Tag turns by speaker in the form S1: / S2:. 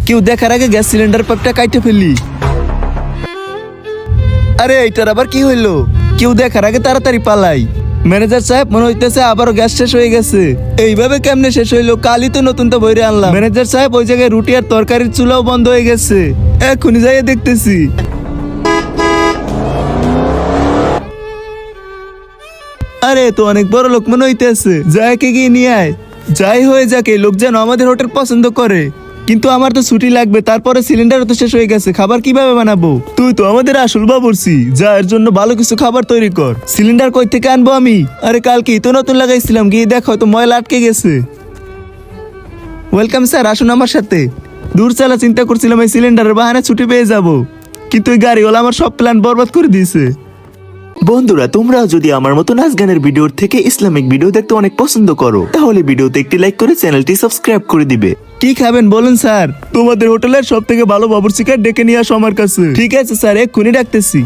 S1: কেউ দেখার আগে গ্যাস সিলিন্ডার পাইপটা কাইটে ফেললি। আরে এইটার আবার কি হইলো? কেউ দেখার আগে তাড়াতাড়ি পালাই। ম্যানেজার সাহেব, মনে হইতেছে আবারও গ্যাস শেষ হয়ে গেছে। এইভাবে কেমনে শেষ হইলো? কালই তো নতুনটা বইরে আনলাম। ম্যানেজার সাহেব, ওই জায়গায় রুটি আর তরকারির চুলাও বন্ধ হয়ে গেছে। এখনই যাইয়ে দেখতেছি। আরে তো অনেক বড় লোক মনে হইতেছে, যাকে গিয়ে নিয়ে আয়। যাই হয়ে যাকে, লোক যেন আমাদের হোটেল পছন্দ করে। কিন্তু আমার তো ছুটি লাগবে, তারপরে সিলিন্ডারও তো শেষ হয়ে গেছে, খাবার কিভাবে বানাবো? তুই তো আমাদের আসল বাবুর্চি, যা এর জন্য ভালো কিছু খাবার তৈরি কর। সিলিন্ডার কই থেকে আনবো আমি? আরে কালকে তো নতুন লাগাইছিলাম, গিয়ে দেখো তো ময়লা আটকে গেছে। ওয়েলকাম স্যার, আসুন আমার সাথে। দূর চালা, চিন্তা করছিলাম এই সিলিন্ডারের বাহানা ছুটি পেয়ে যাব, কিন্তু এই গাড়িওয়ালা আমার সব প্ল্যান বরবাদ করে দিয়েছে।
S2: বন্ধুরা, তোমরা যদি আমার মতো নাচ গানের ভিডিওর থেকে ইসলামিক ভিডিও দেখতে অনেক পছন্দ করো, তাহলে ভিডিওতে একটি লাইক করে চ্যানেলটি সাবস্ক্রাইব করে দিবে।
S1: কি খাবেন বলুন স্যার? তোমাদের হোটেলের সব থেকে ভালো বাবুর্চিকে ডেকে নিয়ে আসো আমার কাছে। ঠিক আছে স্যার, এক্ষুনি ডাকতেছি।